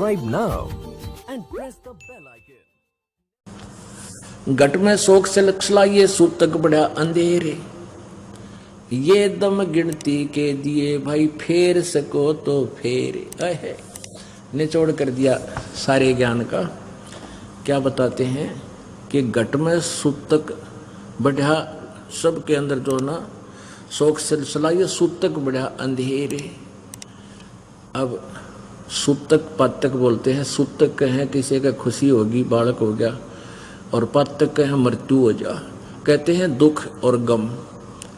Subscribe now and press the bell icon. घट में शोक से लक्षलाइए सूतक बढ़ा अंधेरे, ये दम गिनती के दिए भाई फेर सको तो फेर। है निचोड़ कर दिया सारे ज्ञान का। क्या बताते हैं कि घट में सूतक बढ़ा, सबके अंदर जो ना शोक सिलसिला, ये सूतक बढ़ा अंधेरे। अब सूतक पातक बोलते हैं। सूतक है किसी का खुशी होगी, बालक हो गया, और पातक है मृत्यु हो जा। कहते हैं दुख और गम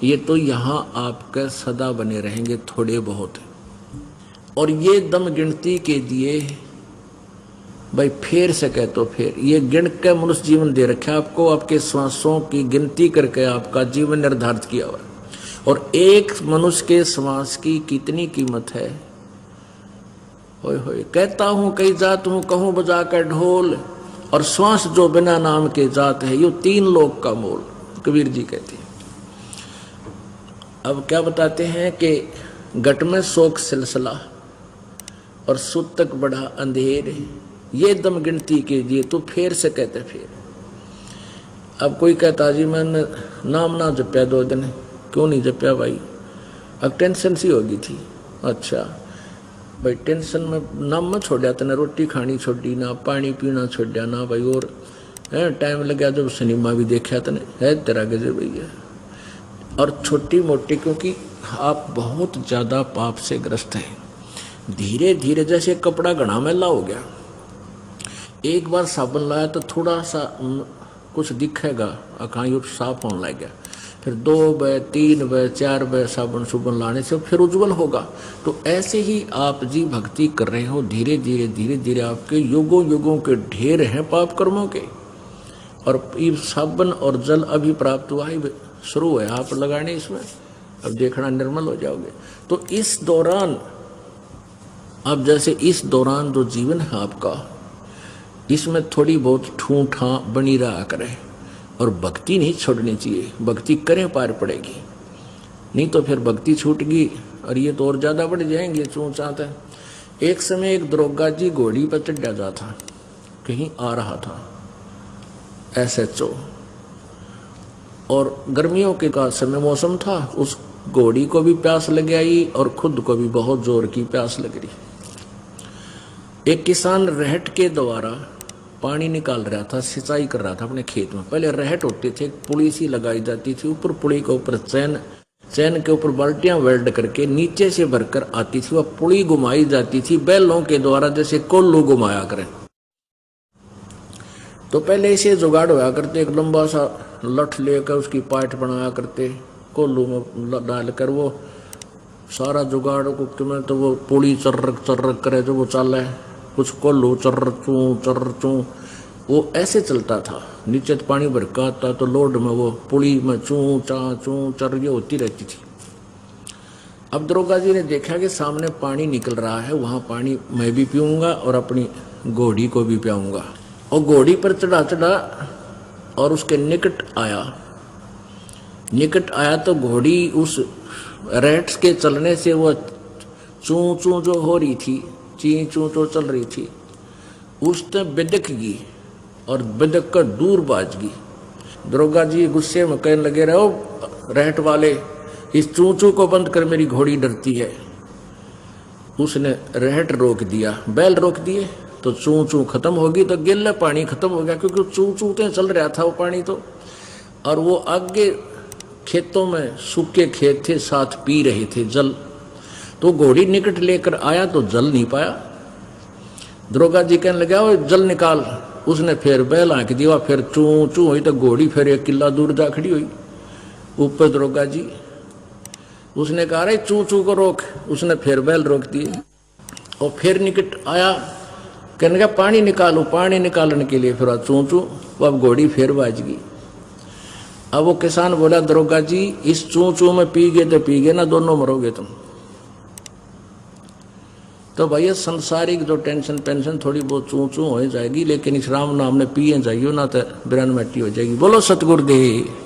ये तो यहाँ आपके सदा बने रहेंगे थोड़े बहुत, और ये दम गिनती के दिए भाई फेर सके तो फेर। ये गिन के मनुष्य जीवन दे रखा आपको, आपके श्वासों की गिनती करके आपका जीवन निर्धारित किया हुआ। और एक मनुष्य के श्वास की कितनी कीमत है। होय होय कहता हूं कई जात हूं, कहूं बजा कर ढोल, और श्वास जो बिना नाम के जात है, यो तीन लोक का मोल, कबीर जी कहते हैं। अब क्या बताते हैं कि घट में शोक सिलसिला और सूतक बढ़ा अंधेर, ये दम गिनती कीजिए तो फेर से कहते फेर। अब कोई कहता जी मैंने नाम ना जपया 2 दिन, क्यों नहीं जपया भाई? अब टेंशन सी होगी थी। अच्छा भाई टेंशन में नाम मत छोड़ा, तने रोटी खानी छोड़ी ना, पानी पीना छोड़ा ना भाई, और टाइम लगा जब सिनेमा भी देखा तने है तेरा गजब भैया। और छोटी मोटी, क्योंकि आप बहुत ज़्यादा पाप से ग्रस्त हैं। धीरे धीरे जैसे कपड़ा घना मैला हो गया, एक बार साबुन लाया तो थोड़ा सा कुछ दिखेगा, अखाई साफ होने लग गया, फिर 2 बार 3 बार 4 बार साबुन लाने से फिर उज्जवल होगा। तो ऐसे ही आप जी भक्ति कर रहे हो, धीरे धीरे आपके युगों युगों के ढेर हैं पाप कर्मों के, और ये साबुन और जल अभी प्राप्त हुआ है, शुरू है आप लगाने इसमें, अब देखना निर्मल हो जाओगे। तो इस दौरान, अब जैसे इस दौरान जो जीवन है आपका, इसमें थोड़ी बहुत ठूठा बनी रहा करे, और भक्ति नहीं छोड़नी चाहिए। भक्ति करें पार पड़ेगी, नहीं तो फिर भक्ति छूट गई और ये तो और ज्यादा बढ़ जाएंगे चूचाते। एक समय एक दरोगा जी घोड़ी पर चढ़ा जा था, कहीं आ रहा था SHO, और गर्मियों के का समय मौसम था, उस घोड़ी को भी प्यास लग आई और खुद को भी बहुत जोर की प्यास लग रही। एक किसान रहट के द्वारा पानी निकाल रहा था, सिंचाई कर रहा था अपने खेत में। पहले रहट होते थे, पुली सी लगाई जाती थी, ऊपर पुली के ऊपर चैन के ऊपर बाल्टियां वेल्ड करके नीचे से भरकर आती थी, वह पुली घुमाई जाती थी बैलों के द्वारा, जैसे कोल्लू घुमाया करें। तो पहले इसे जुगाड़ होया करते, एक लंबा सा लठ लेकर उसकी पाट बनाया करते, कोल्लू में डालकर वो सारा जुगाड़ को में, तो वो पुली चर्रक करे जो वो चल है, कुछ कोल्लू चर्र चू वो ऐसे चलता था। नीचे पानी भरका आता तो लोड में वो पुली में चू चर ये होती रहती थी। अब दरोगा जी ने देखा कि सामने पानी निकल रहा है, वहां पानी मैं भी पीऊंगा और अपनी घोड़ी को भी पियाऊंगा। और घोड़ी पर चढ़ा और उसके निकट आया तो घोड़ी उस रेट्स के चलने से वो चू जो हो रही थी, ची चू तो चल रही थी, उसने बिदक गई और बिदक कर दूर बाज गई। दरोगा जी गुस्से में कहने लगे, रहो रहट वाले, इस चूचू को बंद कर, मेरी घोड़ी डरती है। उसने रहट रोक दिया, बैल रोक दिए, तो चूचू खत्म होगी, तो गिल्ला पानी खत्म हो गया, क्योंकि चूचूते चल रहा था वो पानी तो। और वो आगे खेतों में सूखे खेत थे, साथ पी रहे थे जल, तो घोड़ी निकट लेकर आया तो जल नहीं पाया। दरोगा जी कहने लगा, वो जल निकाल। उसने फिर बैल आंक दिया, फिर चू हुई तो घोड़ी फिर 1 किला दूर जा खड़ी हुई। ऊपर दरोगा जी उसने कहा, अरे चू को रोक। उसने फिर बैल रोक दिए और फिर निकट आया, कहने लगा पानी निकालो। पानी निकालने के लिए फिर चू, वो अब घोड़ी फिर बाज गई। अब वो किसान बोला, दरोगा जी इस चू में पी गए तो पी गए ना, दोनों मरोगे तुम। तो भैया संसारिक जो टेंशन पेंशन थोड़ी बहुत चू हो जाएगी, लेकिन इस राम नाम ने पिए जाइयो ना तो बिरन मट्टी हो जाएगी। बोलो सतगुरुदेव।